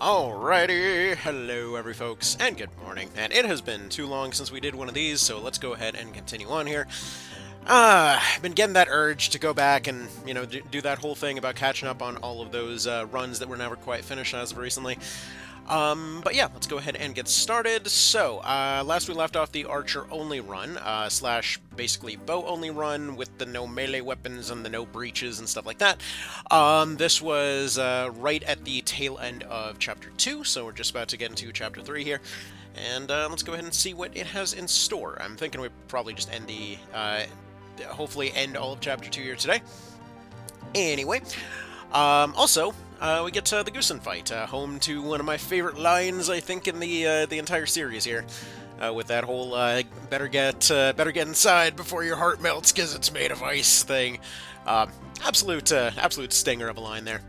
Alrighty, hello every folks, and good morning. And it has been too long since we did one of these, so let's go ahead and continue on here. I've been getting that urge to go back and, do that whole thing about catching up on all of those runs that were never quite finished as of recently. But yeah, let's go ahead and get started. So, last we left off the archer-only run, slash basically bow-only run with the no melee weapons and the no breaches and stuff like that. This was right at the tail end of Chapter 2, so we're just about to get into Chapter 3 here. And let's go ahead and see what it has in store. I'm thinking we probably just end hopefully end all of Chapter 2 here today. Anyway, also, we get the Gousin fight, home to one of my favorite lines, I think, in the entire series here, with that whole better get inside before your heart melts because it's made of ice thing. Absolute stinger of a line there.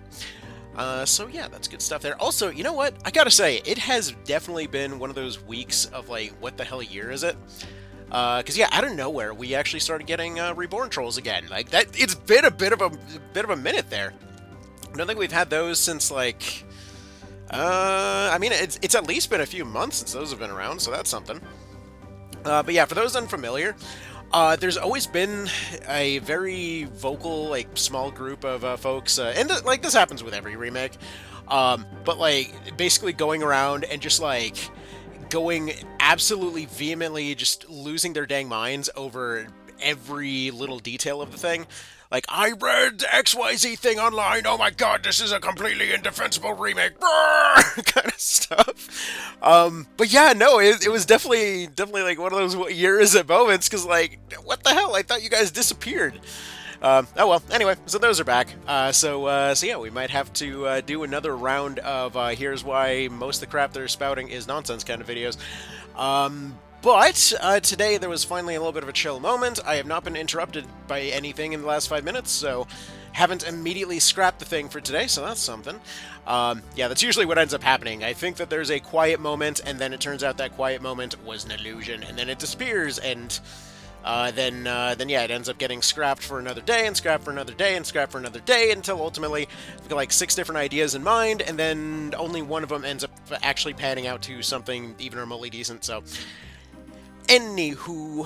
So yeah, that's good stuff there. Also, you know what? I gotta say, it has definitely been one of those weeks of like, what the hell year is it? Because yeah, out of nowhere, we actually started getting reborn trolls again. Like that, it's been a bit of a minute there. I don't think we've had those since like, I mean, it's at least been a few months since those have been around, so that's something. But yeah, for those unfamiliar, there's always been a very vocal, like, small group of folks, and like this happens with every remake, but like basically going around and just like going absolutely vehemently, just losing their dang minds over every little detail of the thing. Like, I read the XYZ thing online, oh my god, this is a completely indefensible remake, kind of stuff. But yeah, no, it was definitely like one of those years at moments, because like, what the hell, I thought you guys disappeared. Oh well, anyway, so those are back. So yeah, we might have to do another round of here's why most of the crap they're spouting is nonsense kind of videos. But today there was finally a little bit of a chill moment. I have not been interrupted by anything in the last 5 minutes, so haven't immediately scrapped the thing for today, so that's something. Yeah, that's usually what ends up happening. I think that there's a quiet moment, and then it turns out that quiet moment was an illusion, and then it disappears, and then yeah, it ends up getting scrapped for another day, and scrapped for another day, and scrapped for another day, until ultimately I've got like 6 different ideas in mind, and then only one of them ends up actually panning out to something even remotely decent, so... Anywho,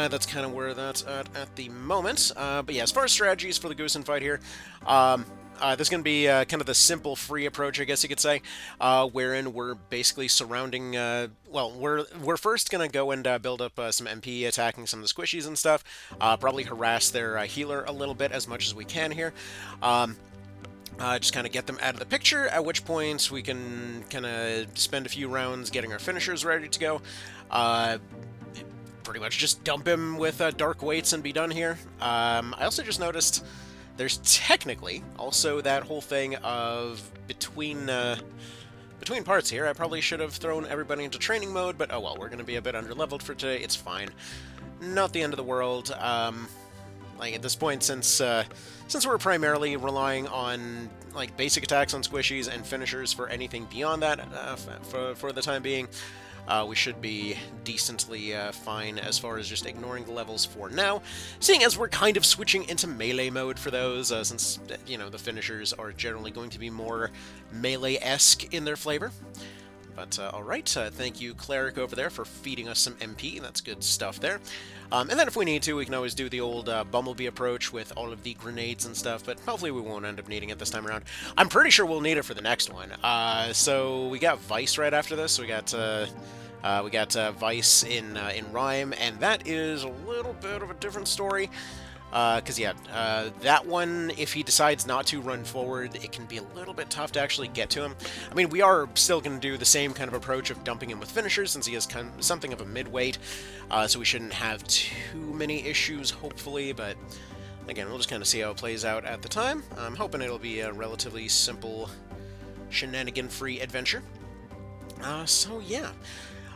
that's kind of where that's at the moment. But yeah, as far as strategies for the Gousin fight here, this is going to be kind of the simple free approach, I guess you could say, wherein we're basically surrounding, well, we're first going to go and build up some MP, attacking some of the squishies and stuff, probably harass their healer a little bit as much as we can here. Just kind of get them out of the picture, at which point we can kind of spend a few rounds getting our finishers ready to go. Pretty much just dump him with dark weights and be done here. I also just noticed there's technically also that whole thing of between parts here. I probably should have thrown everybody into training mode, but oh well, we're going to be a bit underleveled for today. It's fine. Not the end of the world. Like at this point, since we're primarily relying on like basic attacks on squishies and finishers for anything beyond that, for the time being, we should be decently fine as far as just ignoring the levels for now, seeing as we're kind of switching into melee mode for those, since, the finishers are generally going to be more melee-esque in their flavor. But, alright, thank you, Cleric, over there, for feeding us some MP. That's good stuff there. And then if we need to, we can always do the old Bumblebee approach with all of the grenades and stuff, but hopefully we won't end up needing it this time around. I'm pretty sure we'll need it for the next one. So we got Vyce right after this. We got Vyce in Rhyme, and that is a little bit of a different story. Because, yeah, that one, if he decides not to run forward, it can be a little bit tough to actually get to him. I mean, we are still going to do the same kind of approach of dumping him with finishers, since he has kind of something of a mid-weight, so we shouldn't have too many issues, hopefully, but again, we'll just kind of see how it plays out at the time. I'm hoping it'll be a relatively simple, shenanigan-free adventure. So, yeah.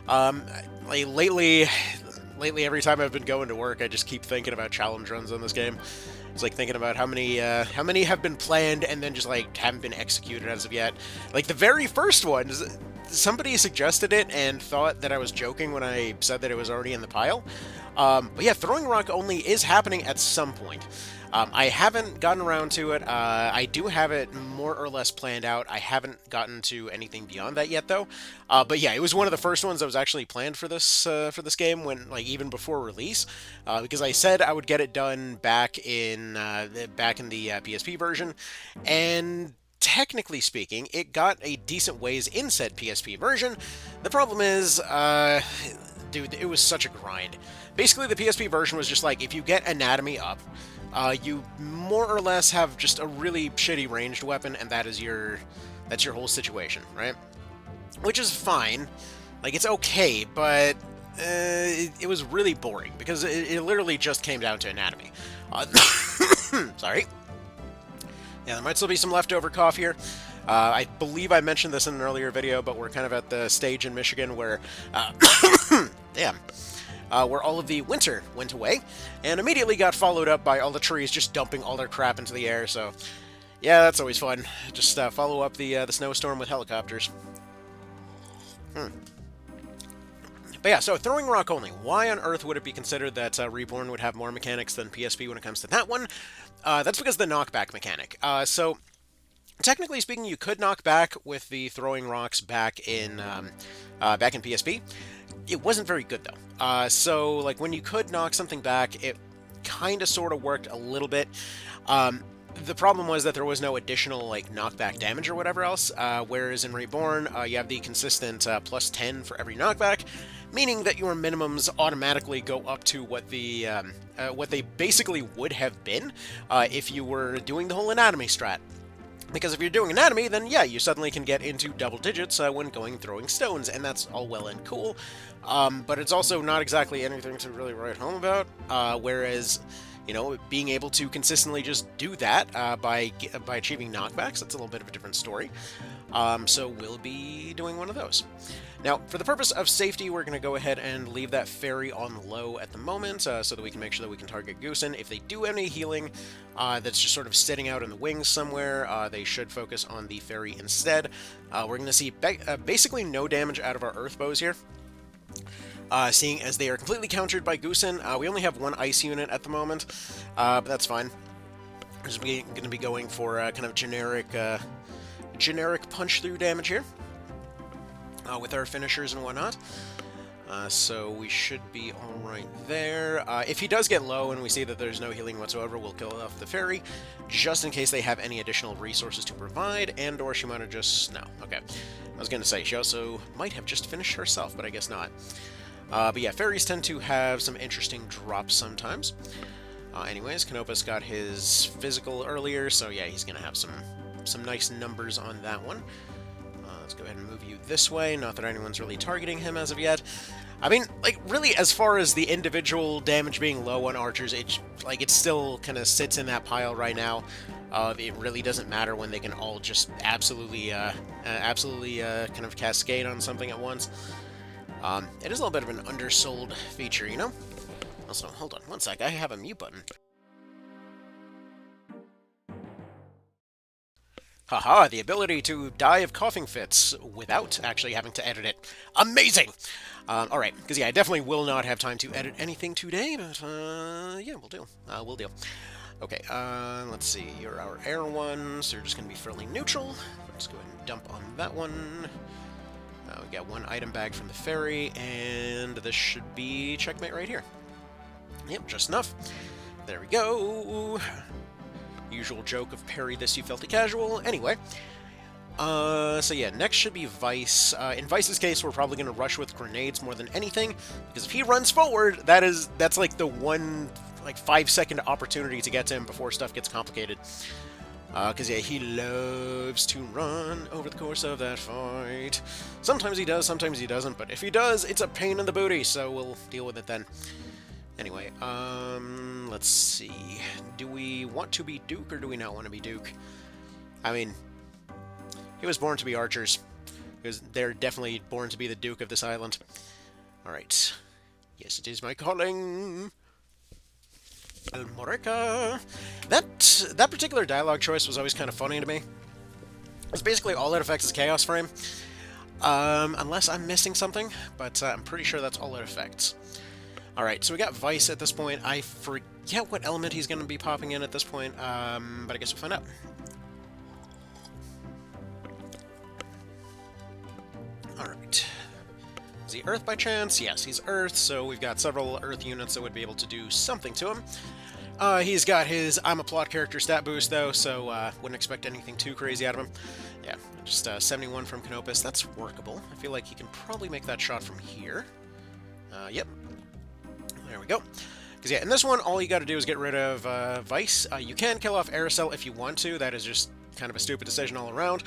Like, lately, every time I've been going to work, I just keep thinking about challenge runs on this game. It's like thinking about how many have been planned and then just like haven't been executed as of yet. Like the very first one, somebody suggested it and thought that I was joking when I said that it was already in the pile. But yeah, Throwing Rock only is happening at some point. I haven't gotten around to it. I do have it more or less planned out. I haven't gotten to anything beyond that yet, though. But yeah, it was one of the first ones that was actually planned for this game when, like, even before release, because I said I would get it done back in the PSP version, and technically speaking, it got a decent ways in said PSP version. The problem is, dude, it was such a grind. Basically, the PSP version was just like, if you get anatomy up, you more or less have just a really shitty ranged weapon, and that's your whole situation, right? Which is fine. Like, it's okay, but it was really boring, because it literally just came down to anatomy. Sorry. Yeah, there might still be some leftover cough here. I believe I mentioned this in an earlier video, but we're kind of at the stage in Michigan where... damn. Where all of the winter went away, and immediately got followed up by all the trees just dumping all their crap into the air, so... yeah, that's always fun. Just follow up the snowstorm with helicopters. But yeah, so throwing rock only. Why on earth would it be considered that Reborn would have more mechanics than PSP when it comes to that one? That's because of the knockback mechanic. So, technically speaking, you could knock back with the throwing rocks back in PSP. It wasn't very good, though. So, like, when you could knock something back, it kind of sort of worked a little bit. The problem was that there was no additional, like, knockback damage or whatever else, whereas in Reborn, you have the consistent plus 10 for every knockback, meaning that your minimums automatically go up to what they basically would have been if you were doing the whole anatomy strat. Because if you're doing anatomy, then yeah, you suddenly can get into double digits when going throwing stones, and that's all well and cool. But it's also not exactly anything to really write home about. Whereas, you know, being able to consistently just do that by achieving knockbacks, that's a little bit of a different story. So we'll be doing one of those. Now, for the purpose of safety, we're going to go ahead and leave that fairy on low at the moment, so that we can make sure that we can target Gousin. If they do any healing that's just sort of sitting out in the wings somewhere, they should focus on the fairy instead. We're going to see basically no damage out of our earth bows here. Seeing as they are completely countered by Gousin. We only have one ice unit at the moment, but that's fine. We're just going to be going for kind of generic punch-through damage here. With our finishers and whatnot. So we should be alright there. If he does get low and we see that there's no healing whatsoever, we'll kill off the fairy, just in case they have any additional resources to provide, and or she might have just... no, okay. I was going to say, she also might have just finished herself, but I guess not. But yeah, fairies tend to have some interesting drops sometimes. Anyways, Canopus got his physical earlier, so yeah, he's going to have some nice numbers on that one. Let's go ahead and move you this way. Not that anyone's really targeting him as of yet. I mean, like, really, as far as the individual damage being low on archers, it still kind of sits in that pile right now. It really doesn't matter when they can all just absolutely kind of cascade on something at once. It is a little bit of an undersold feature, you know? Also, hold on one sec. I have a mute button. Haha, the ability to die of coughing fits without actually having to edit it. Amazing! Alright, because yeah, I definitely will not have time to edit anything today, but yeah, we'll do. We'll deal. Okay, let's see. You're our air one, so you're just going to be fairly neutral. Let's go ahead and dump on that one. We got one item bag from the ferry, and this should be checkmate right here. Yep, just enough. There we go. Usual joke of parry this, you filthy casual. Anyway, so yeah, next should be Vyce. In Vyce's case, we're probably going to rush with grenades more than anything, because if he runs forward, that's like the one, like, 5-second opportunity to get to him before stuff gets complicated. Because yeah, he loves to run over the course of that fight. Sometimes he does, sometimes he doesn't, but if he does, it's a pain in the booty, so we'll deal with it then. Anyway, let's see. Do we want to be Duke, or do we not want to be Duke? I mean, he was born to be archers. Because they're definitely born to be the Duke of this island. Alright. Yes, it is my calling. Almorica. That particular dialogue choice was always kind of funny to me. It's basically all it affects is Chaos Frame. Unless I'm missing something, but I'm pretty sure that's all it affects. Alright, so we got Vyce at this point. I forget what element he's going to be popping in at this point, but I guess we'll find out. Alright. Is he Earth by chance? Yes, he's Earth, so we've got several Earth units that would be able to do something to him. He's got his I'm a plot character stat boost, though, so wouldn't expect anything too crazy out of him. Yeah, just 71 from Canopus. That's workable. I feel like he can probably make that shot from here. Yep. There we go. Because, yeah, in this one, all you got to do is get rid of Vyce. You can kill off Aerosel if you want to. That is just kind of a stupid decision all around.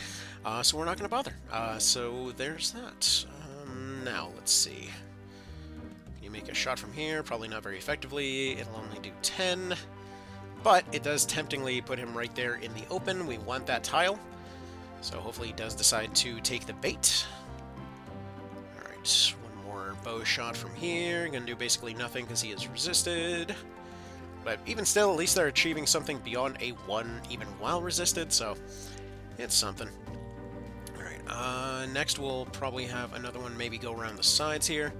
So we're not going to bother. So there's that. Now, let's see. Can you make a shot from here? Probably not very effectively. It'll only do 10. But it does temptingly put him right there in the open. We want that tile. So hopefully he does decide to take the bait. Alright, one more bow shot from here. Gonna do basically nothing because he is resisted. But even still, at least they're achieving something beyond a 1 even while resisted, so it's something. Alright, next we'll probably have another one maybe go around the sides here.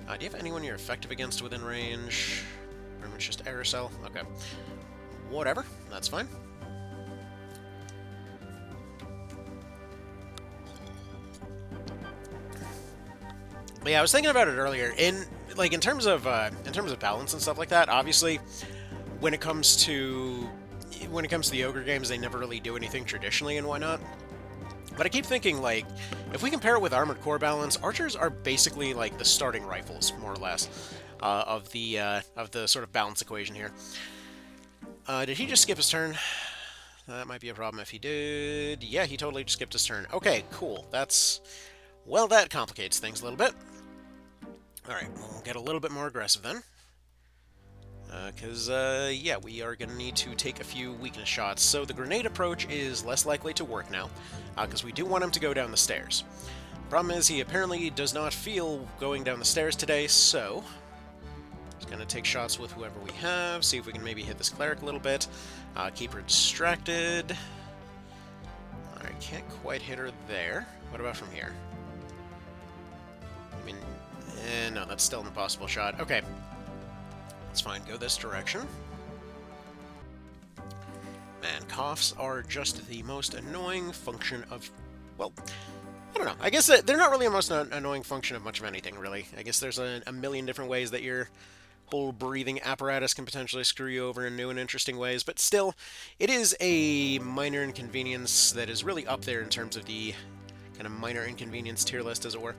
Do you have anyone you're effective against within range? Pretty much just Aerosel? Okay. Whatever, that's fine. But yeah, I was thinking about it earlier. In terms of balance and stuff like that, obviously, when it comes to the Ogre games, they never really do anything traditionally and whatnot. But I keep thinking, like, if we compare it with Armored Core balance, archers are basically like the starting rifles, more or less, of the sort of balance equation here. Did he just skip his turn? That might be a problem if he did. Yeah, he totally just skipped his turn. Okay, cool. Well, that complicates things a little bit. Alright, we'll get a little bit more aggressive then. Yeah, we are going to need to take a few weakness shots. So the grenade approach is less likely to work now, because we do want him to go down the stairs. Problem is, he apparently does not feel going down the stairs today, so just going to take shots with whoever we have, see if we can maybe hit this cleric a little bit, keep her distracted. Alright, can't quite hit her there. What about from here? I mean, no, that's still an impossible shot. Okay. That's fine. Go this direction. Man, coughs are just the most annoying function of... Well, I don't know. I guess they're not really the most annoying function of much of anything, really. I guess there's a million different ways that your whole breathing apparatus can potentially screw you over in new and interesting ways, but still, it is a minor inconvenience that is really up there in terms of the kind of minor inconvenience tier list, as it were.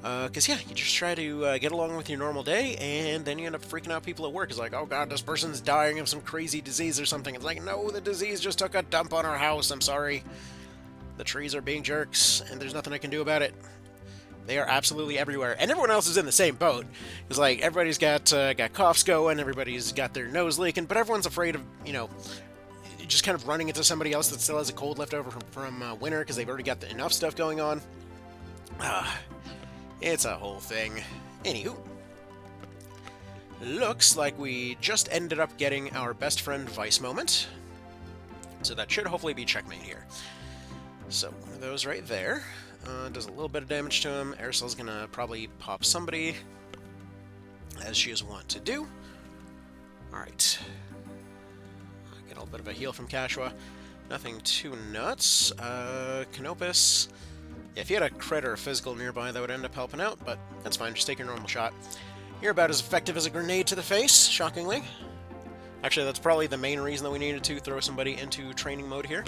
Because, yeah, you just try to get along with your normal day, and then you end up freaking out people at work. It's like, oh god, this person's dying of some crazy disease or something. It's like, no, the disease just took a dump on our house, I'm sorry. The trees are being jerks, and there's nothing I can do about it. They are absolutely everywhere, and everyone else is in the same boat. It's like, everybody's got coughs going, everybody's got their nose leaking, but everyone's afraid of, you know, just kind of running into somebody else that still has a cold left over from winter, because they've already got enough stuff going on. It's a whole thing. Anywho, looks like we just ended up getting our best friend Vyce moment. So that should hopefully be checkmate here. So, one of those right there. Does a little bit of damage to him. Aerosel's gonna probably pop somebody, as she is wont to do. Alright. Get a little bit of a heal from Kashua. Nothing too nuts. Canopus. Yeah, if you had a crit or a physical nearby, that would end up helping out, but that's fine. Just take your normal shot. You're about as effective as a grenade to the face, shockingly. Actually, that's probably the main reason that we needed to throw somebody into training mode here.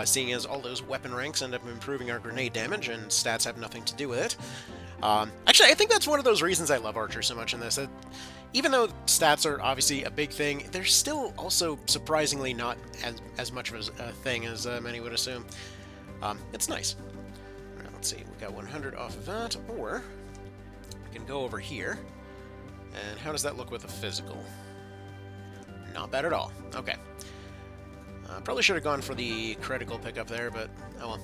Seeing as all those weapon ranks end up improving our grenade damage, and stats have nothing to do with it. Actually, I think that's one of those reasons I love Archer so much in this. Even though stats are obviously a big thing, they're still also surprisingly not as much of a thing as many would assume. It's nice. Let's see, we got 100 off of that, or we can go over here. And how does that look with a physical? Not bad at all. Okay. Probably should have gone for the critical pickup there, but oh well.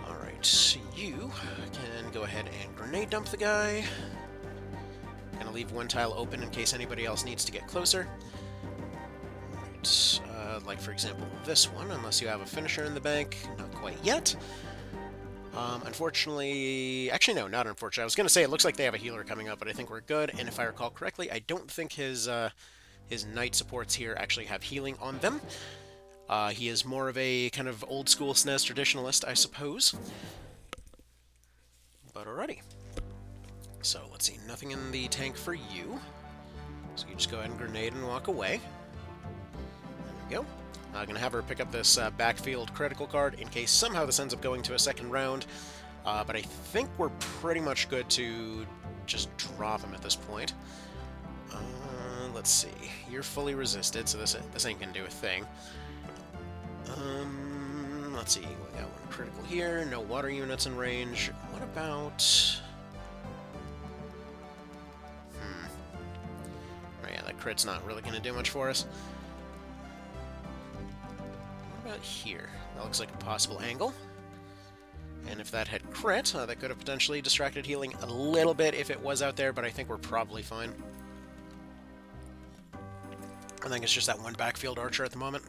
Alright, you can go ahead and grenade dump the guy. Gonna leave one tile open in case anybody else needs to get closer. Alright, like for example this one, unless you have a finisher in the bank. Not quite yet. Unfortunately... Actually, no, not unfortunately. I was going to say it looks like they have a healer coming up, but I think we're good. And if I recall correctly, I don't think his knight supports here actually have healing on them. He is more of a kind of old-school SNES traditionalist, I suppose. But alrighty. So, let's see. Nothing in the tank for you. So you just go ahead and grenade and walk away. There we go. I'm going to have her pick up this backfield critical card in case somehow this ends up going to a second round. But I think we're pretty much good to just drop him at this point. Let's see. You're fully resisted, so this ain't going to do a thing. Let's see. We got one critical here. No water units in range. What about... Oh, yeah, that crit's not really going to do much for us. What about here? That looks like a possible angle. And if that had crit, that could have potentially distracted healing a little bit if it was out there, but I think we're probably fine. I think it's just that one backfield archer at the moment.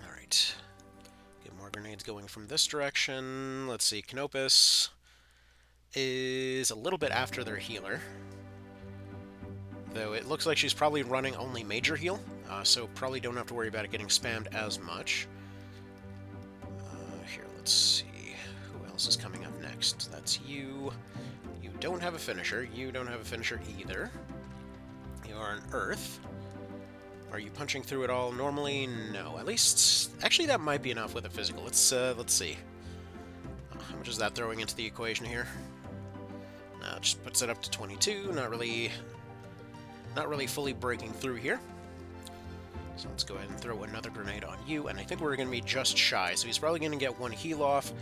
Alright. Get more grenades going from this direction. Let's see, Canopus is a little bit after their healer. Though it looks like she's probably running only major heal, so probably don't have to worry about it getting spammed as much. Here, let's see. Who else is coming up next? That's you. You don't have a finisher. You don't have a finisher either. You are an Earth. Are you punching through it all normally? No. At least... Actually, that might be enough with a physical. Let's see. How much is that throwing into the equation here? No, it just puts it up to 22. Not really fully breaking through here. So let's go ahead and throw another grenade on you, and I think we're going to be just shy, so he's probably going to get one heal off.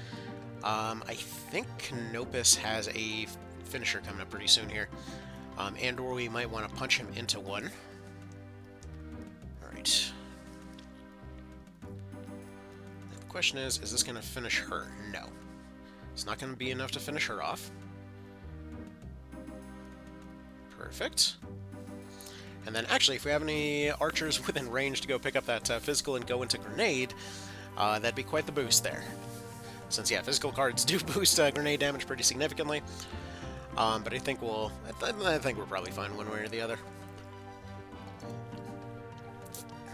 I think Canopus has a finisher coming up pretty soon here, and/or we might want to punch him into one. Alright. The question is this going to finish her? No. It's not going to be enough to finish her off. Perfect. And then, actually, if we have any archers within range to go pick up that physical and go into grenade, that'd be quite the boost there. Since, yeah, physical cards do boost grenade damage pretty significantly. But I think I think we're probably fine one way or the other.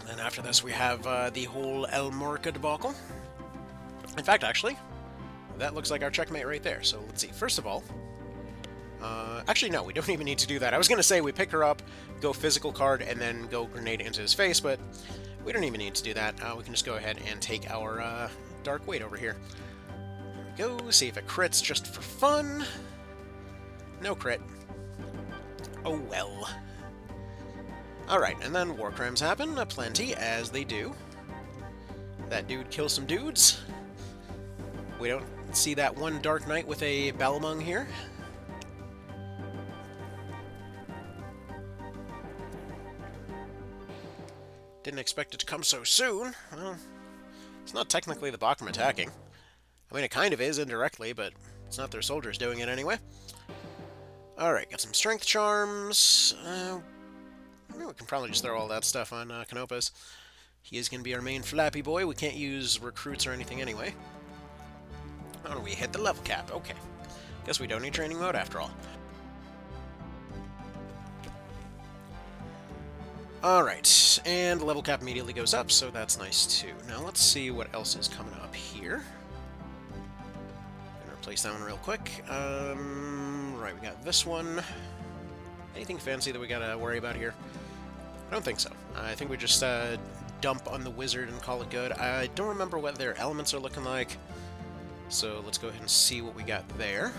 And then after this, we have the whole Almorica debacle. In fact, actually, that looks like our checkmate right there. So let's see. First of all, actually, no, we don't even need to do that. I was going to say we pick her up, go physical card, and then go grenade into his face, but we don't even need to do that. We can just go ahead and take our Dark Weight over here. There we go. See if it crits just for fun. No crit. Oh well. Alright, and then war crimes happen, plenty, as they do. That dude kills some dudes. We don't see that one Dark Knight with a Balamung here. Didn't expect it to come so soon. Well, it's not technically the Bakram attacking. I mean, it kind of is indirectly, but it's not their soldiers doing it anyway. Alright, got some strength charms. We can probably just throw all that stuff on Canopus. He is going to be our main flappy boy. We can't use recruits or anything anyway. Oh, we hit the level cap. Okay. Guess we don't need training mode after all. Alright, and the level cap immediately goes up, so that's nice too. Now let's see what else is coming up here. Gonna replace that one real quick. Right, we got this one. Anything fancy that we gotta worry about here? I don't think so. I think we just dump on the wizard and call it good. I don't remember what their elements are looking like, so let's go ahead and see what we got there.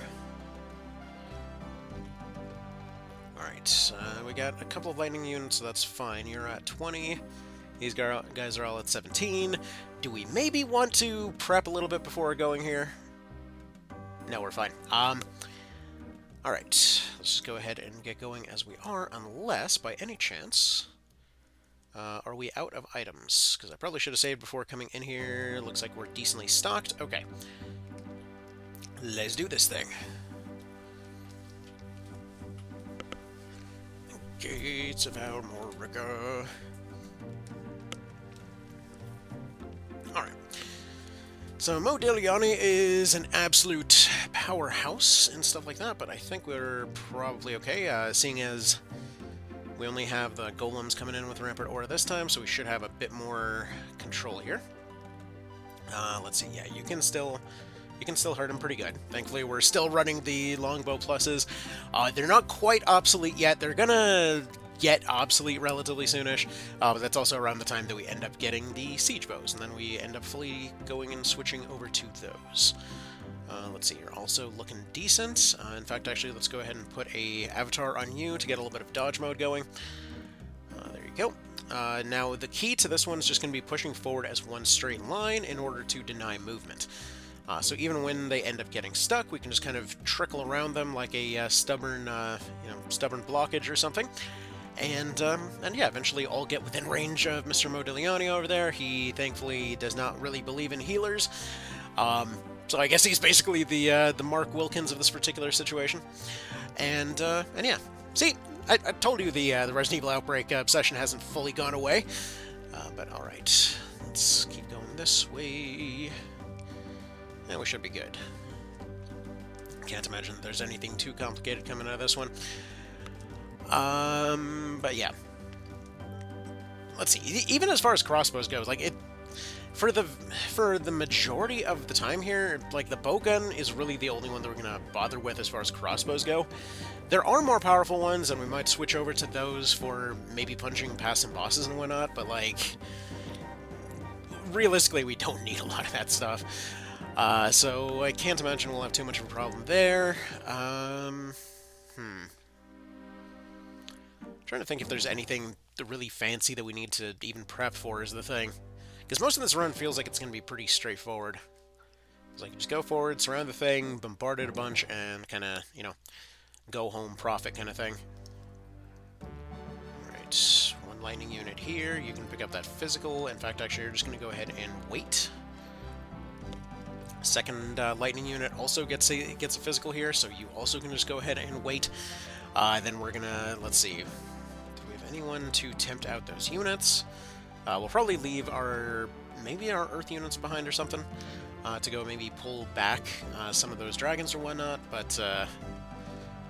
Alright, we got a couple of lightning units, so that's fine. You're at 20. These guys are all at 17. Do we maybe want to prep a little bit before we're going here? No, we're fine. Alright, let's just go ahead and get going as we are, unless, by any chance, are we out of items? Because I probably should have saved before coming in here. Looks like we're decently stocked. Okay. Let's do this thing. Gates of Almorica. Alright. So Modigliani is an absolute powerhouse and stuff like that, but I think we're probably okay, seeing as we only have the golems coming in with Rampart Aura this time, so we should have a bit more control here. Let's see, yeah, you can still hurt him pretty good. Thankfully, we're still running the longbow pluses. They're not quite obsolete yet. They're gonna get obsolete relatively soonish, but that's also around the time that we end up getting the siege bows, and then we end up fully going and switching over to those. Let's see, you're also looking decent. In fact, actually, let's go ahead and put a avatar on you to get a little bit of dodge mode going. There you go. Now, the key to this one is just going to be pushing forward as one straight line in order to deny movement. So even when they end up getting stuck, we can just kind of trickle around them like a stubborn blockage or something. And yeah, eventually all get within range of Mr. Modigliani over there. He thankfully does not really believe in healers. So I guess he's basically the Mark Wilkins of this particular situation. And yeah, see, I told you the Resident Evil Outbreak obsession hasn't fully gone away. But all right, let's keep going this way. And we should be good. Can't imagine there's anything too complicated coming out of this one. But yeah. Let's see. Even as far as crossbows goes, like for the majority of the time here, like the bowgun is really the only one that we're gonna bother with as far as crossbows go. There are more powerful ones, and we might switch over to those for maybe punching past some bosses and whatnot. But like, realistically, we don't need a lot of that stuff. So I can't imagine we'll have too much of a problem there. Trying to think if there's anything really fancy that we need to even prep for is the thing. Because most of this run feels like it's going to be pretty straightforward. It's like, just go forward, surround the thing, bombard it a bunch, and kind of, you know, go home profit kind of thing. Alright, one lightning unit here. You can pick up that physical. In fact, actually, you're just going to go ahead and wait. Second lightning unit also gets a physical here, so you also can just go ahead and wait. Then we're gonna, let's see, do we have anyone to tempt out those units? We'll probably leave maybe our earth units behind or something, to go maybe pull back some of those dragons or whatnot, but I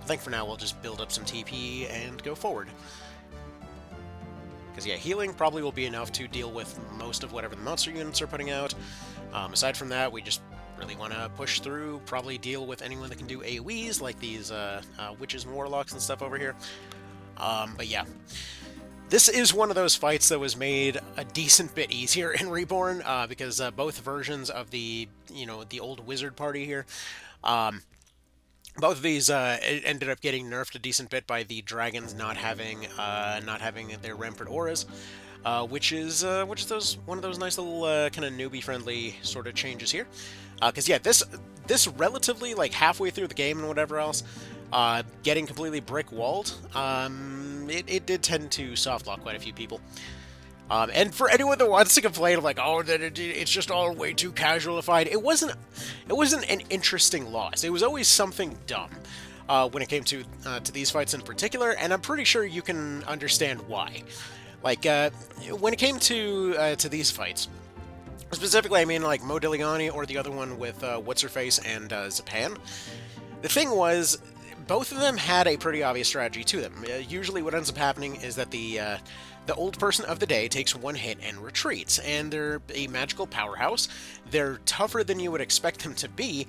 think for now we'll just build up some TP and go forward. Because yeah, healing probably will be enough to deal with most of whatever the monster units are putting out. Aside from that, we just really want to push through, probably deal with anyone that can do AoEs, like these witches and warlocks and stuff over here. But yeah, this is one of those fights that was made a decent bit easier in Reborn, because both versions of the old wizard party here, both of these ended up getting nerfed a decent bit by the dragons not having their Rampart Auras. Which is one of those nice little kind of newbie-friendly sort of changes here. Because yeah, this relatively, like, halfway through the game and whatever else, getting completely brick-walled, it did tend to softlock quite a few people. And for anyone that wants to complain of like, oh, that it's just all way too casualified, it wasn't an interesting loss. It was always something dumb. When it came to these fights in particular, and I'm pretty sure you can understand why. Like, when it came to these fights, specifically, I mean, like, Modigliani or the other one with What's-Her-Face and Zapan, the thing was, both of them had a pretty obvious strategy to them. Usually what ends up happening is that the old person of the day takes one hit and retreats, and they're a magical powerhouse. They're tougher than you would expect them to be,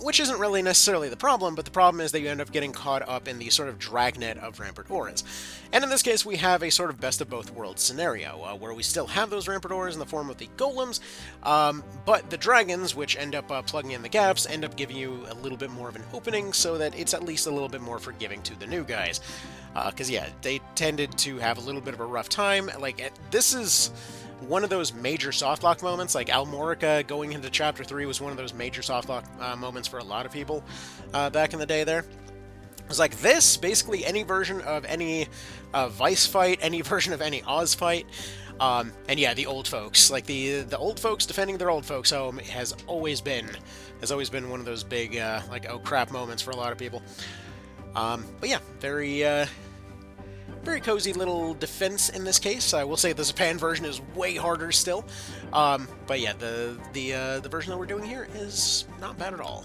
which isn't really necessarily the problem, but the problem is that you end up getting caught up in the sort of dragnet of Rampart Auras. And in this case, we have a sort of best of both worlds scenario, where we still have those Rampart Auras in the form of the golems, but the dragons, which end up plugging in the gaps, end up giving you a little bit more of an opening, so that it's at least a little bit more forgiving to the new guys. Because, yeah, they tended to have a little bit of a rough time. Like, this is one of those major softlock moments. Like, Almorica going into Chapter 3 was one of those major softlock moments for a lot of people back in the day there. It was like this, basically any version of any Vyce fight, any version of any Oz fight. And yeah, the old folks. Like, the old folks defending their old folks home has always been one of those big, like, oh crap moments for a lot of people. But yeah, very very cozy little defense in this case. I will say the Japan version is way harder still. But yeah, the version that we're doing here is not bad at all.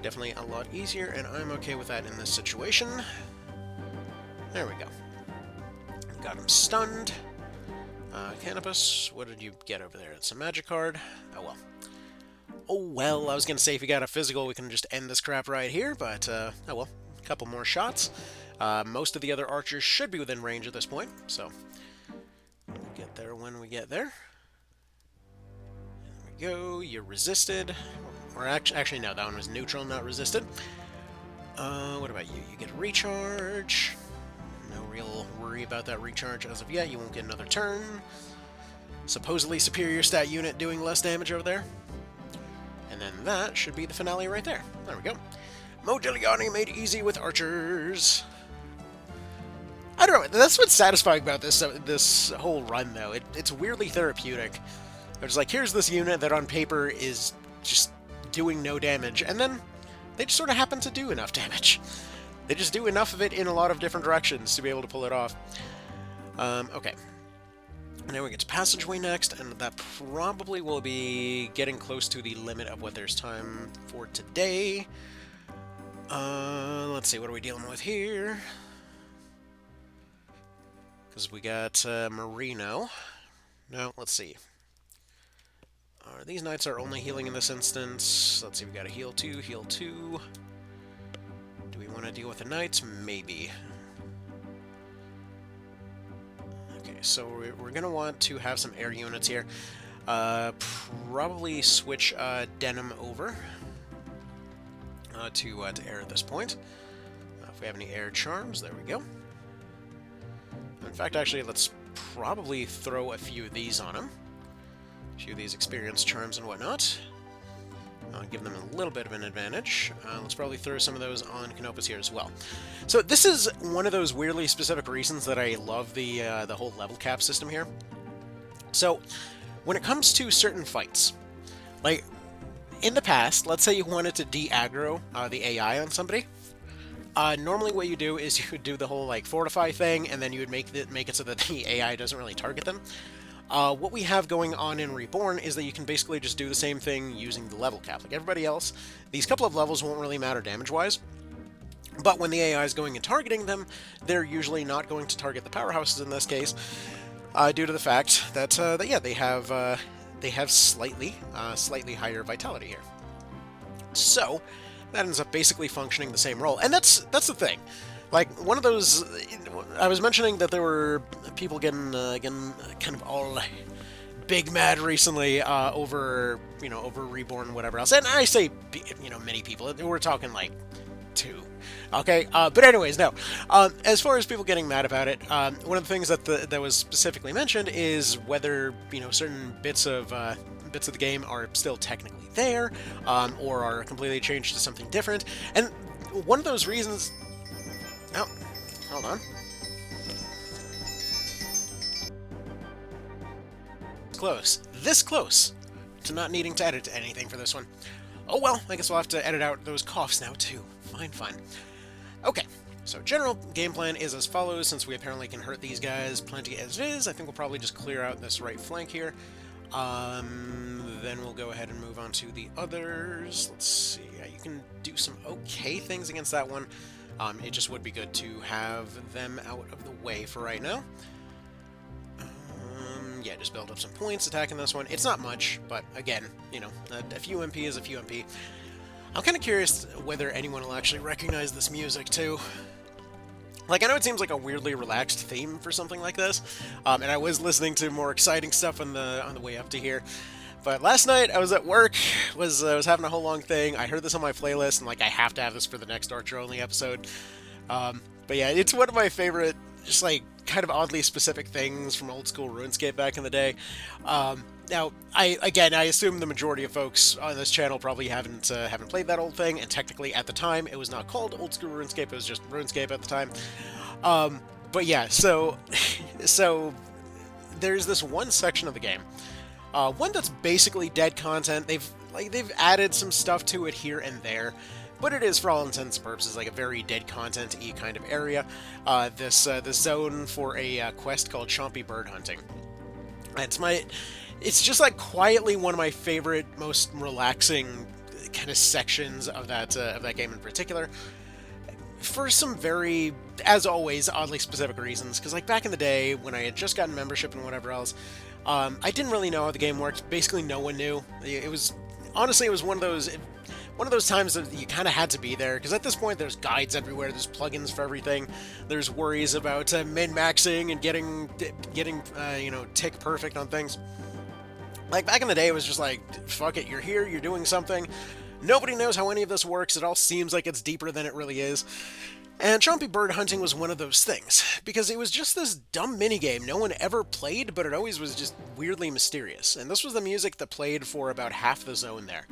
Definitely a lot easier, and I'm okay with that in this situation. There we go. Got him stunned. Canopus, what did you get over there? It's a magic card. Oh well. Oh well, I was gonna say if you got a physical, we can just end this crap right here, but oh well. A couple more shots. Most of the other archers should be within range at this point, so we'll get there when we get there. There we go. You're resisted. Or actually, no, that one was neutral, not resisted. What about you? You get a recharge. No real worry about that recharge as of yet. You won't get another turn. Supposedly superior stat unit doing less damage over there. And then that should be the finale right there. There we go. Modigliani made easy with archers. I don't know. That's what's satisfying about this whole run, though. It's weirdly therapeutic. It's like, here's this unit that on paper is just doing no damage, and then they just sort of happen to do enough damage. They just do enough of it in a lot of different directions to be able to pull it off. Okay. Now we get to passageway next, and that probably will be getting close to the limit of what there's time for today. Let's see, what are we dealing with here? Because we got Marino. No, let's see. These knights are only healing in this instance. Let's see, we got a heal 2, heal 2. Do we want to deal with the knights? Maybe. Okay, so we're going to want to have some air units here. Probably switch Denim over to air at this point. If we have any air charms, there we go. In fact, actually, let's probably throw a few of these on him. A few of these experience charms and whatnot. Give them a little bit of an advantage. Let's probably throw some of those on Canopus here as well. So this is one of those weirdly specific reasons that I love the whole level cap system here. So when it comes to certain fights, like in the past, let's say you wanted to de-aggro the AI on somebody. Normally what you do is you would do the whole like fortify thing, and then you would make it so that the AI doesn't really target them. What we have going on in Reborn is that you can basically just do the same thing using the level cap. Like everybody else, these couple of levels won't really matter damage-wise, but when the AI is going and targeting them, they're usually not going to target the powerhouses in this case, due to the fact that, yeah, they have slightly higher vitality here. So that ends up basically functioning the same role, and that's the thing. Like, one of those, I was mentioning that there were people getting kind of all big mad recently over Reborn and whatever else. And I say, many people. We're talking like 2. Okay, but anyways, no. As far as people getting mad about it, one of the things that was specifically mentioned is whether certain bits of the game are still technically there, or are completely changed to something different. And one of those reasons. Oh, hold on. Close. This close to not needing to edit anything for this one. Oh well, I guess we'll have to edit out those coughs now too. Fine. Okay, so general game plan is as follows. Since we apparently can hurt these guys plenty as is, I think we'll probably just clear out this right flank here. Then we'll go ahead and move on to the others. Let's see. Yeah, you can do some okay things against that one. It just would be good to have them out of the way for right now. Yeah, just build up some points attacking this one. It's not much, but again, a few MP is a few MP. I'm kind of curious whether anyone will actually recognize this music, too. Like, I know it seems like a weirdly relaxed theme for something like this, and I was listening to more exciting stuff on the way up to here. But last night, I was at work, was having a whole long thing. I heard this on my playlist, and, like, I have to have this for the next Archer-only episode. But yeah, it's one of my favorite, just, like, kind of oddly specific things from old-school RuneScape back in the day. Now, I assume the majority of folks on this channel probably haven't played that old thing, and technically, at the time, it was not called old-school RuneScape, it was just RuneScape at the time. But yeah, so there's this one section of the game, one that's basically dead content. They've added some stuff to it here and there, but it is, for all intents and purposes, like a very dead content-y kind of area. This zone for a quest called Chompy Bird Hunting. It's just like quietly one of my favorite, most relaxing kind of sections of that game in particular. For some very, as always, oddly specific reasons. Because like back in the day when I had just gotten membership and whatever else, I didn't really know how the game worked. Basically, no one knew. It was honestly, it was one of those times that you kind of had to be there, because at this point there's guides everywhere, there's plugins for everything, there's worries about min-maxing and getting tick perfect on things. Like back in the day, it was just like, fuck it, you're here, you're doing something, nobody knows how any of this works, it all seems like it's deeper than it really is. And Chompy Bird Hunting was one of those things, because it was just this dumb minigame no one ever played, but it always was just weirdly mysterious. And this was the music that played for about half the zone there.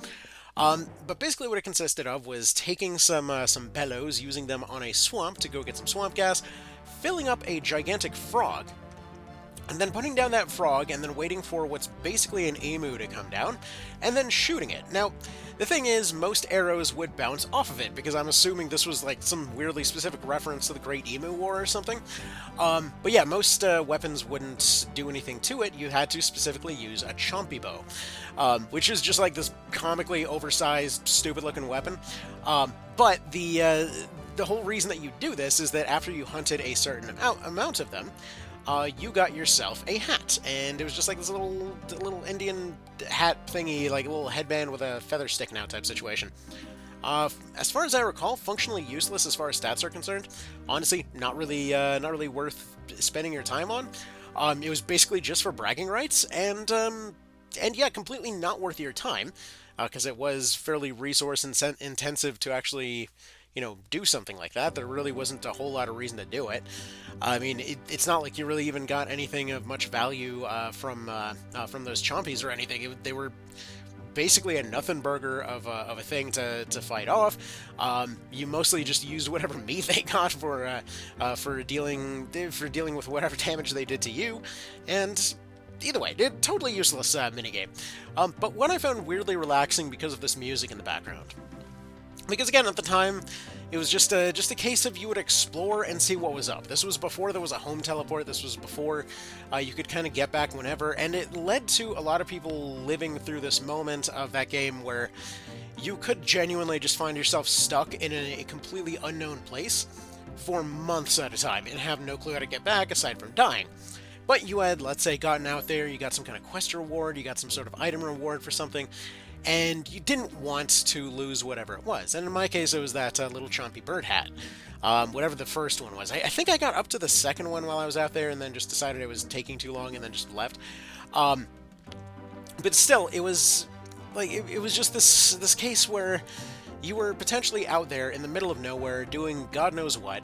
But basically what it consisted of was taking some bellows, using them on a swamp to go get some swamp gas, filling up a gigantic frog, and then putting down that frog, and then waiting for what's basically an emu to come down, and then shooting it. Now, the thing is, most arrows would bounce off of it, because I'm assuming this was like some weirdly specific reference to the Great Emu War or something. But yeah, most weapons wouldn't do anything to it. You had to specifically use a chompy bow, which is just like this comically oversized, stupid-looking weapon. But the whole reason that you do this is that after you hunted a certain amount of them, you got yourself a hat, and it was just like this little Indian hat thingy, like a little headband with a feather sticking out type situation. As far as I recall, functionally useless as far as stats are concerned. Honestly, not really worth spending your time on. It was basically just for bragging rights, and yeah, completely not worth your time, because it was fairly resource intensive to actually, do something like that. There really wasn't a whole lot of reason to do it. I mean, it's not like you really even got anything of much value from those chompies or anything. They were basically a nothing burger of a thing to fight off. You mostly just used whatever meat they got for dealing with whatever damage they did to you, and either way, totally useless minigame. But what I found weirdly relaxing because of this music in the background. Because again, at the time, it was just a case of you would explore and see what was up. This was before there was a home teleport. This was before you could kind of get back whenever, and it led to a lot of people living through this moment of that game where you could genuinely just find yourself stuck in a completely unknown place for months at a time and have no clue how to get back aside from dying. But you had, let's say, gotten out there, you got some kind of quest reward, you got some sort of item reward for something, and you didn't want to lose whatever it was. And in my case, it was that little chompy bird hat. Whatever the first one was. I think I got up to the second one while I was out there and then just decided it was taking too long and then just left. But still, it was like it was just this case where you were potentially out there in the middle of nowhere doing God knows what.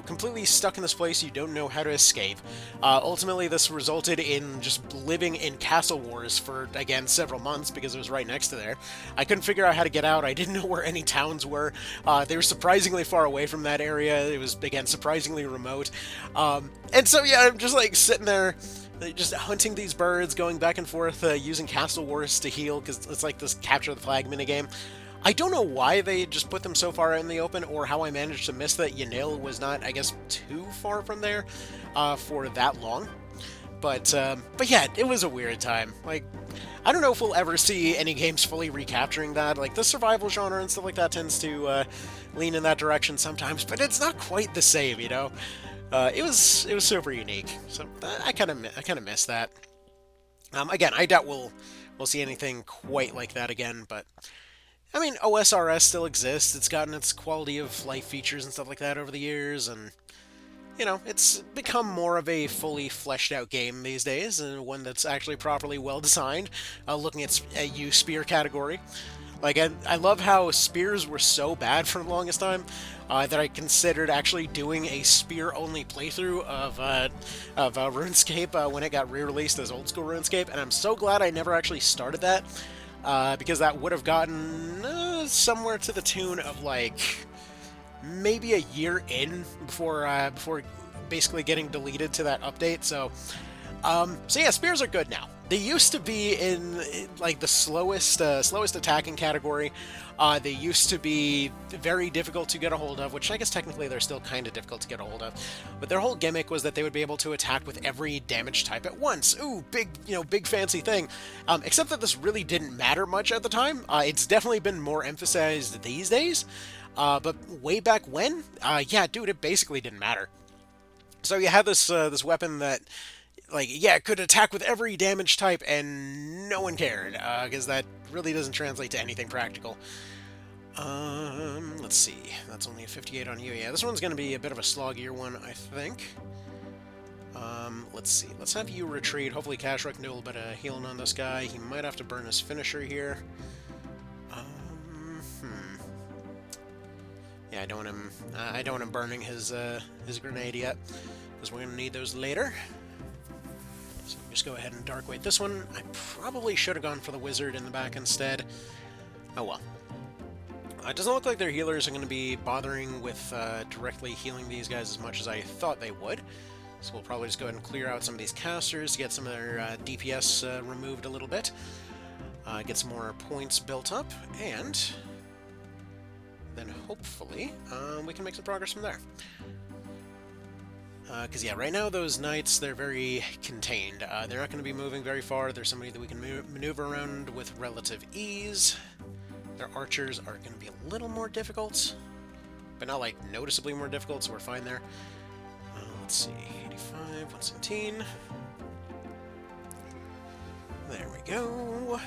Completely stuck in this place, you don't know how to escape. Ultimately, this resulted in just living in Castle Wars for, again, several months, because it was right next to there. I couldn't figure out how to get out, I didn't know where any towns were. They were surprisingly far away from that area, it was, again, surprisingly remote. And so, yeah, I'm just, like, sitting there, just hunting these birds, going back and forth, using Castle Wars to heal, because it's like this capture the flag minigame. I don't know why they just put them so far out in the open, or how I managed to miss that Yanil was not, I guess, too far from there for that long. But yeah, it was a weird time. Like, I don't know if we'll ever see any games fully recapturing that. Like, the survival genre and stuff like that tends to lean in that direction sometimes, but it's not quite the same, you know? It was super unique, so I kind of miss that. Again, I doubt we'll see anything quite like that again, but I mean, OSRS still exists, it's gotten its quality of life features and stuff like that over the years, and, it's become more of a fully fleshed out game these days, and one that's actually properly well designed, looking at a spear category. Like, I love how spears were so bad for the longest time, that I considered actually doing a spear-only playthrough of RuneScape when it got re-released as Old School RuneScape, and I'm so glad I never actually started that. Because that would have gotten somewhere to the tune of, like, maybe a year in before basically getting deleted to that update. So yeah, spears are good now. They used to be in like the slowest attacking category. They used to be very difficult to get a hold of, which I guess technically they're still kind of difficult to get a hold of. But their whole gimmick was that they would be able to attack with every damage type at once. Ooh, big, big fancy thing. Except that this really didn't matter much at the time. It's definitely been more emphasized these days. But way back when, yeah, dude, it basically didn't matter. So you had this weapon that, like, yeah, it could attack with every damage type, and no one cared, because that really doesn't translate to anything practical. Let's see. That's only a 58 on you. Yeah, this one's going to be a bit of a sloggier one, I think. Let's see. Let's have you retreat. Hopefully Kashrik knew a little bit of healing on this guy. He might have to burn his finisher here. Yeah, I don't want him burning his grenade yet, because we're going to need those later. So just go ahead and dark weight this one. I probably should have gone for the wizard in the back instead. Oh well. It doesn't look like their healers are going to be bothering with directly healing these guys as much as I thought they would. So we'll probably just go ahead and clear out some of these casters, get some of their DPS removed a little bit, get some more points built up, and then hopefully we can make some progress from there. Because, yeah, right now those knights, they're very contained. They're not going to be moving very far. There's somebody that we can maneuver around with relative ease. Their archers are going to be a little more difficult, but not, like, noticeably more difficult, so we're fine there. Let's see, 85, 117. There we go.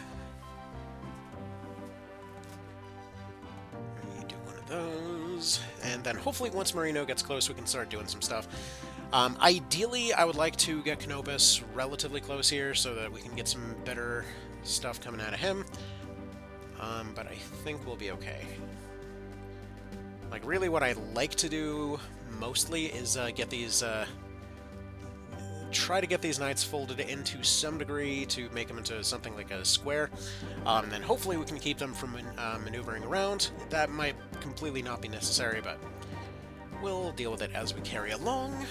You do one of those. And then hopefully once Marino gets close, we can start doing some stuff. Ideally, I would like to get Canopus relatively close here so that we can get some better stuff coming out of him. But I think we'll be okay. Like, really what I like to do mostly is get these... try to get these knights folded into some degree to make them into something like a square. And then hopefully we can keep them from maneuvering around. That might completely not be necessary, but we'll deal with it as we carry along.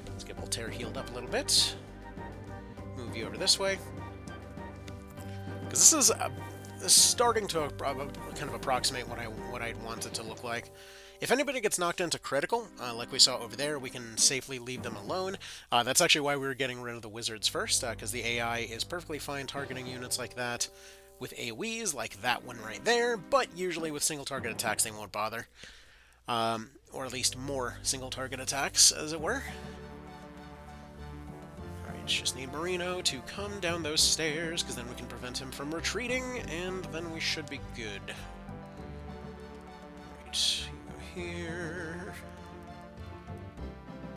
Let's get Voltaire healed up a little bit. Move you over this way. Because this is starting to kind of approximate what I'd want it to look like. If anybody gets knocked into critical, like we saw over there, we can safely leave them alone. That's actually why we were getting rid of the wizards first, because the AI is perfectly fine targeting units like that with AoEs, like that one right there, but usually with single target attacks they won't bother. Or at least more single target attacks, as it were. Alright, just need Marino to come down those stairs, because then we can prevent him from retreating, and then we should be good. Right, you go here.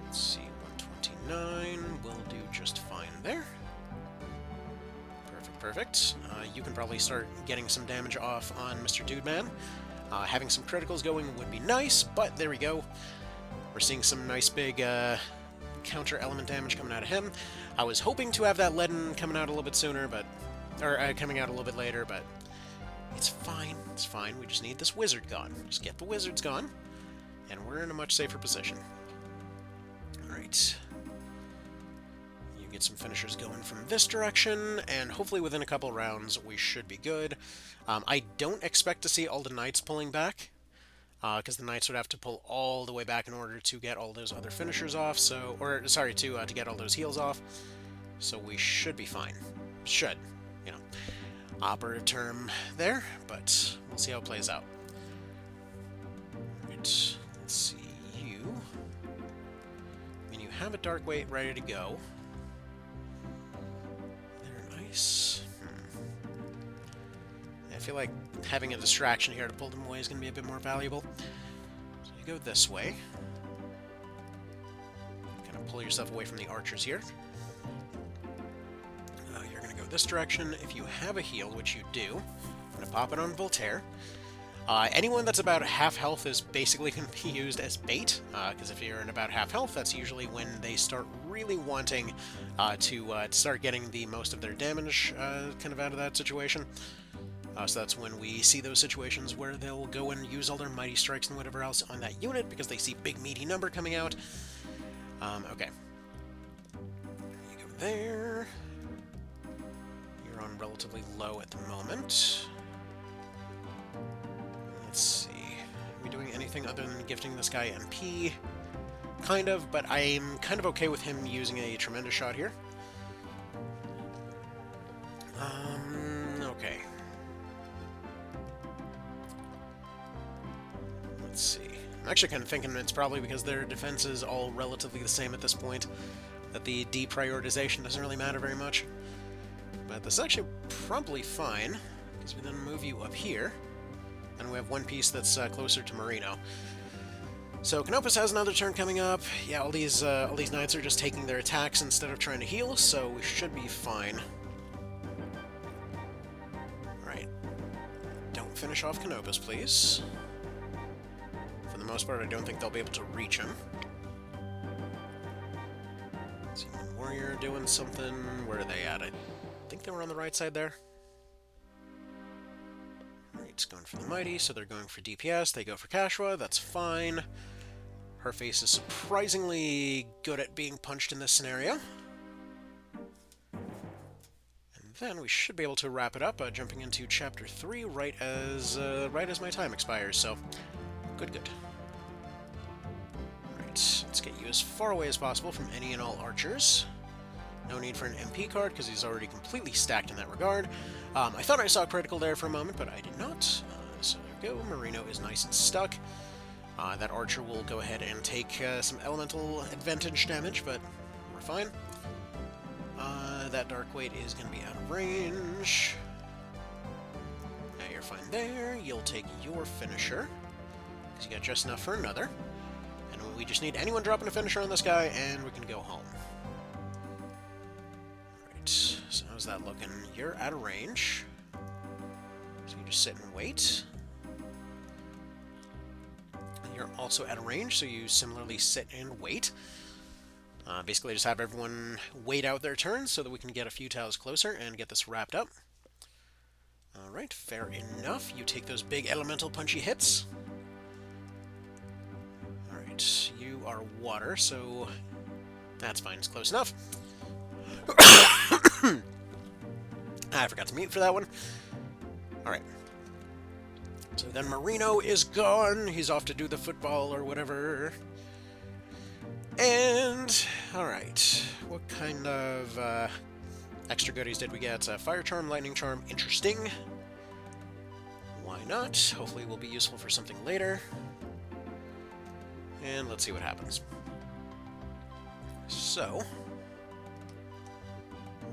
Let's see, 129 will do just fine there. Perfect, perfect. You can probably start getting some damage off on Mr. Dudeman. Having some criticals going would be nice, but there we go. We're seeing some nice big counter element damage coming out of him. I was hoping to have that leaden coming out a little bit sooner, but... or coming out a little bit later, but... it's fine, it's fine. We just need this wizard gone. Just get the wizards gone, and we're in a much safer position. Alright. You get some finishers going from this direction, and hopefully within a couple rounds we should be good. I don't expect to see all the knights pulling back, because the knights would have to pull all the way back in order to get all those other finishers off, so... or, sorry, to get all those heals off. So we should be fine. Should, you know. Operative term there, but we'll see how it plays out. Right, let's see, you... I mean, you have a dark weight ready to go. They're nice. I feel like having a distraction here to pull them away is going to be a bit more valuable. So you go this way. Kind of pull yourself away from the archers here. You're going to go this direction. If you have a heal, which you do, I'm going to pop it on Voltaire. Anyone that's about half health is basically going to be used as bait, because if you're in about half health, that's usually when they start really wanting to start getting the most of their damage kind of out of that situation. So that's when we see those situations where they'll go and use all their mighty strikes and whatever else on that unit because they see big meaty number coming out. Okay. You go there. on relatively low at the moment. Let's see. Are we doing anything other than gifting this guy MP? Kind of, but I'm kind of okay with him using a tremendous shot here. Okay. Let's see. I'm actually kind of thinking it's probably because their defense is all relatively the same at this point, that the deprioritization doesn't really matter very much. But this is actually probably fine, because we then move you up here, and we have one piece that's closer to Marino. So Canopus has another turn coming up. Yeah, all these knights are just taking their attacks instead of trying to heal, so we should be fine. Alright. Don't finish off Canopus, please. For the most part, I don't think they'll be able to reach him. Let's see, Warrior doing something. Where are they at? I think they were on the right side there. Alright, going for the Mighty, so they're going for DPS. They go for Kashua, that's fine. Her face is surprisingly good at being punched in this scenario. And then we should be able to wrap it up, jumping into Chapter 3 right as my time expires, so good. Alright, let's get you as far away as possible from any and all archers. No need for an MP card, because he's already completely stacked in that regard. I thought I saw critical there for a moment, but I did not. So there we go. Marino is nice and stuck. That archer will go ahead and take some elemental advantage damage, but we're fine. That Dark Weight is going to be out of range. Now you're fine there. You'll take your finisher, because you got just enough for another. And we just need anyone dropping a finisher on this guy, and we can go home. Alright, so how's that looking? You're out of range. So you just sit and wait. You're also out of range, so you similarly sit and wait. Basically just have everyone wait out their turns so that we can get a few tiles closer and get this wrapped up. Alright, fair enough. You take those big elemental punchy hits. Alright, you are water, so that's fine. It's close enough. I forgot to mute for that one. Alright. So then Marino is gone. He's off to do the football or whatever. And, alright. What kind of extra goodies did we get? Fire Charm, Lightning Charm, interesting. Why not? Hopefully it will be useful for something later. And let's see what happens. So,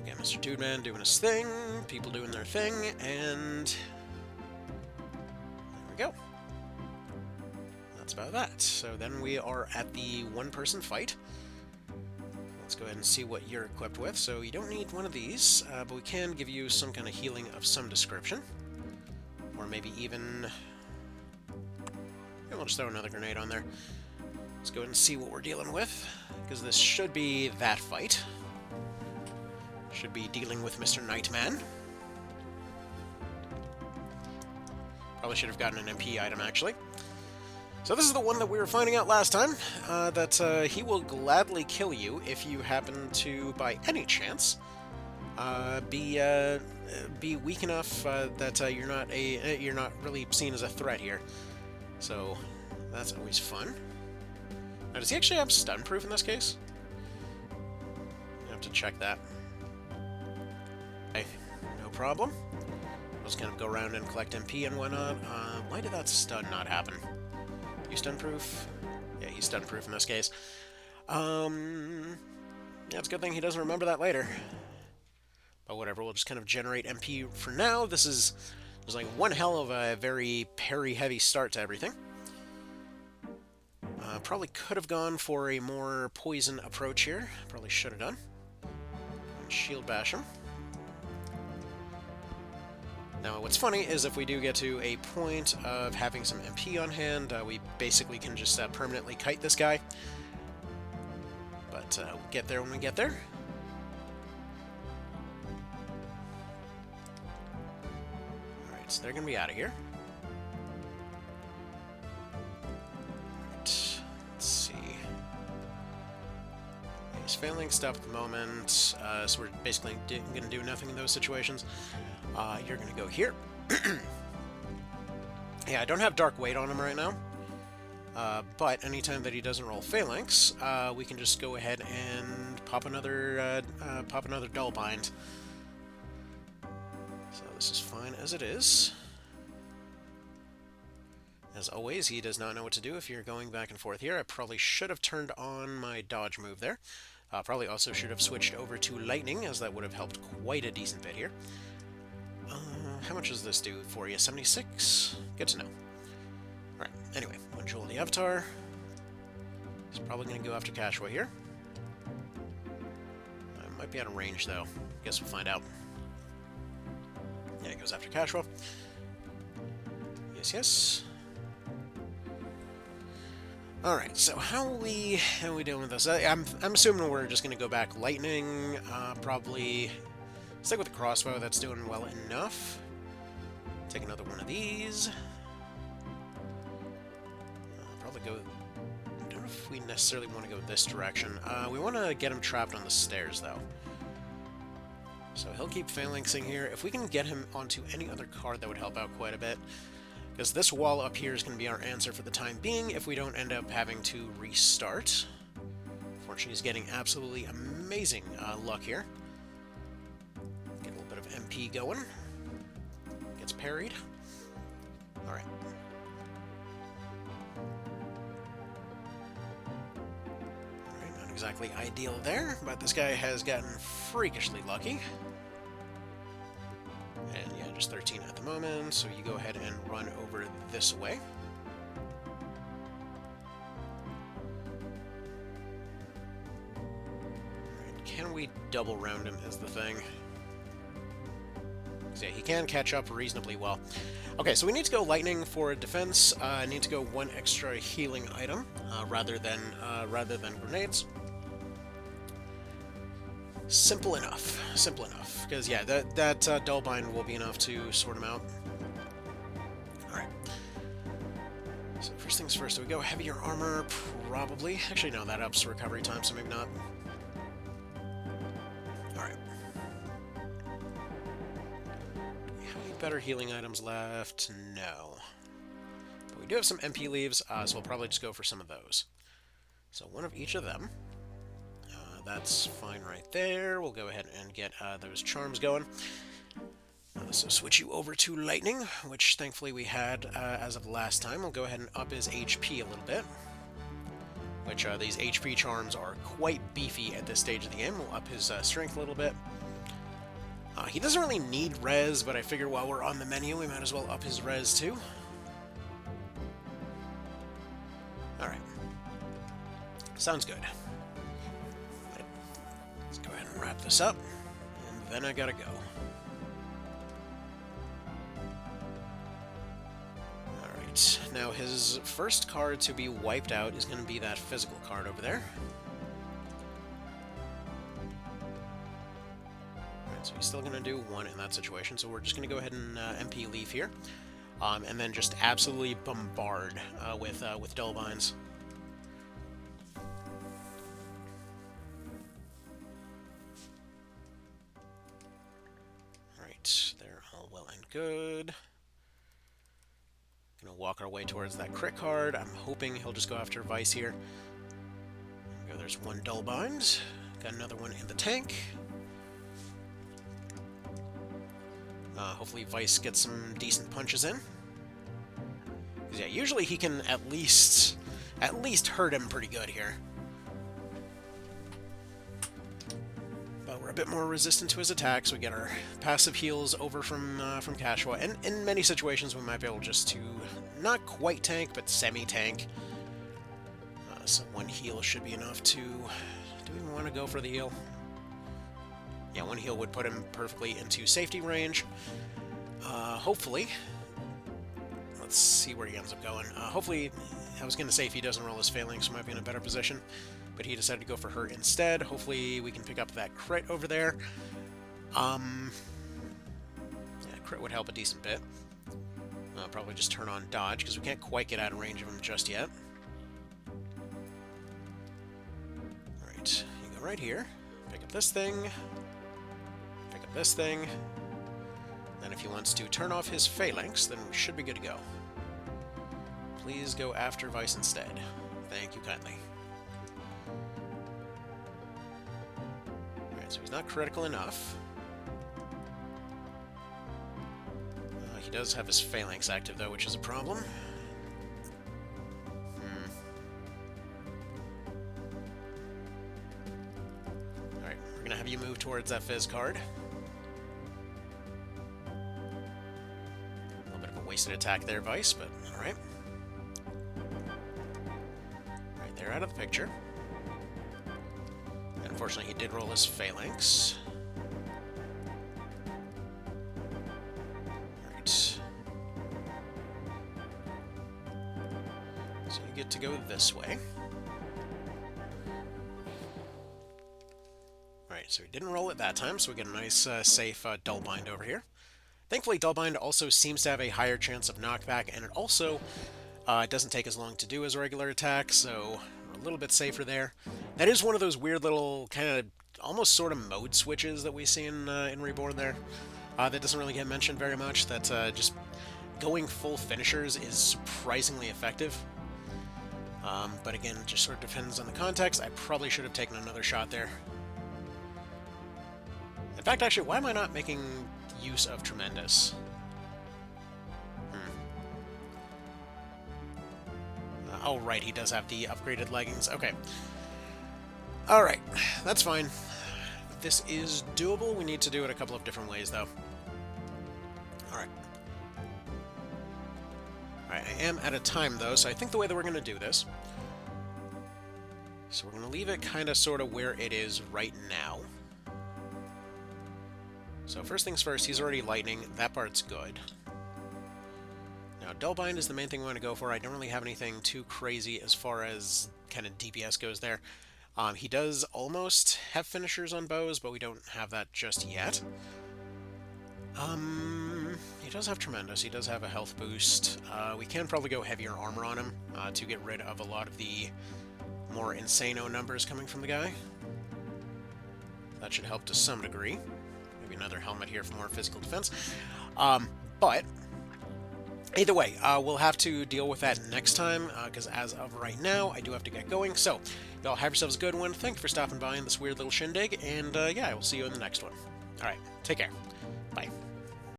we got Mr. Dudeman doing his thing, people doing their thing, and there we go. That's about that. So then we are at the one-person fight. Let's go ahead and see what you're equipped with. So you don't need one of these, but we can give you some kind of healing of some description. Or maybe even... yeah, we'll just throw another grenade on there. Let's go ahead and see what we're dealing with, because this should be that fight. Should be dealing with Mr. Nightman. Probably should have gotten an MP item, actually. So this is the one that we were finding out last time, that he will gladly kill you if you happen to, by any chance, be weak enough that you're not really seen as a threat here. So that's always fun. Now, does he actually have stun proof in this case? I have to check that. Okay, no problem. I'll just kind of go around and collect MP and whatnot. Why did that stun not happen? You stun proof? Yeah, he's stun proof in this case. Yeah, it's a good thing he doesn't remember that later. But whatever, we'll just kind of generate MP for now. There's like one hell of a very parry-heavy start to everything. Probably could have gone for a more poison approach here. Probably should have done. And shield bash him. Now, what's funny is if we do get to a point of having some MP on hand, we basically can just permanently kite this guy. But we'll get there when we get there. Alright, so they're going to be out of here. Alright, let's see. He's phalanx up at the moment, so we're basically going to do nothing in those situations. You're going to go here. Yeah, I don't have Dark Weight on him right now, but anytime that he doesn't roll phalanx, we can just go ahead and pop another dull bind. So this is fine as it is. As always, he does not know what to do if you're going back and forth here. I probably should have turned on my dodge move there. Probably also should have switched over to lightning, as that would have helped quite a decent bit here. How much does this do for you? 76? Good to know. Alright, anyway, one Jewel of the Avatar. He's probably going to go after Cashwa here. Might be out of range, though. Guess we'll find out. Yeah, he goes after Cashwa. Yes, yes. Alright, so how are we doing with this? I'm assuming we're just going to go back lightning, probably stick with the crossbow, that's doing well enough. Take another one of these. Probably go... I don't know if we necessarily want to go this direction. We want to get him trapped on the stairs, though. So he'll keep phalanxing here. If we can get him onto any other card, that would help out quite a bit. Because this wall up here is going to be our answer for the time being if we don't end up having to restart. Fortunately, he's getting absolutely amazing luck here. Get a little bit of MP going. Gets parried. Alright. Alright, not exactly ideal there, but this guy has gotten freakishly lucky. And yeah, just 13 at the moment, so you go ahead and run over this way. Right, can we double round him is the thing. Yeah, he can catch up reasonably well. Okay, so we need to go lightning for defense. I need to go one extra healing item rather than grenades. Simple enough. Simple enough. Because, yeah, that Dullbind will be enough to sort him out. Alright. So, first things first, do we go heavier armor? Probably. Actually, no, that ups recovery time, so maybe not. Alright. Do we have any better healing items left? No. But we do have some MP leaves, so we'll probably just go for some of those. So, one of each of them. That's fine right there. We'll go ahead and get those charms going. So switch you over to lightning, which thankfully we had as of last time. We'll go ahead and up his HP a little bit, which these HP charms are quite beefy at this stage of the game. We'll up his strength a little bit. He doesn't really need res, but I figure while we're on the menu, we might as well up his res too. Alright. Sounds good. Wrap this up, and then I gotta go. Alright, now his first card to be wiped out is going to be that physical card over there. Alright, so he's still going to do one in that situation, so we're just going to go ahead and MP leave here, and then just absolutely bombard with Dullbinds. They're all well and good. Gonna walk our way towards that crit card. I'm hoping he'll just go after Vyce here. There we go, there's one Dullbind. Got another one in the tank. Hopefully Vyce gets some decent punches in. 'Cause yeah, usually he can at least hurt him pretty good here. But we're a bit more resistant to his attacks. We get our passive heals over from Cashwa, and in many situations we might be able just to not quite tank, but semi-tank. So one heal should be enough to... Do we even want to go for the heal? Yeah, one heal would put him perfectly into safety range. Hopefully... Let's see where he ends up going. Hopefully, I was going to say if he doesn't roll his phalanx, we might be in a better position. But he decided to go for her instead. Hopefully we can pick up that crit over there. Yeah, crit would help a decent bit. Probably just turn on dodge, because we can't quite get out of range of him just yet. Alright, you go go right here, pick up this thing, pick up this thing, then if he wants to turn off his phalanx, then we should be good to go. Please go after Vyce instead. Thank you kindly. Alright, so he's not critical enough. He does have his phalanx active, though, which is a problem. Alright, we're gonna have you move towards that Fizz card. A little bit of a wasted attack there, Vyce, but alright. Right there, out of the picture. And unfortunately, he did roll his phalanx. So you get to go this way. Alright, so he didn't roll it that time, so we get a nice, safe Dullbind over here. Thankfully, Dullbind also seems to have a higher chance of knockback, and it also doesn't take as long to do as a regular attack, so we're a little bit safer there. That is one of those weird little, kind of, almost sort of mode switches that we see in Reborn there. That doesn't really get mentioned very much, that just going full finishers is surprisingly effective. But again, it just sort of depends on the context. I probably should have taken another shot there. In fact, actually, why am I not making use of Tremendous? Oh, right, he does have the upgraded leggings. Okay. Alright, that's fine. This is doable. We need to do it a couple of different ways, though. Alright. Alright, I am at a time, though, so I think the way that we're going to do this... So we're going to leave it kind of sort of where it is right now. So first things first, he's already lightning. That part's good. Now, Dullbind is the main thing we want to go for. I don't really have anything too crazy as far as kind of DPS goes there. He does almost have finishers on bows, but we don't have that just yet. He does have Tremendous. He does have a health boost. We can probably go heavier armor on him to get rid of a lot of the more insano numbers coming from the guy. That should help to some degree. Maybe another helmet here for more physical defense. But either way, we'll have to deal with that next time, because as of right now, I do have to get going. So, y'all have yourselves a good one. Thank you for stopping by in this weird little shindig, and yeah, I will see you in the next one. Alright, take care. Bye.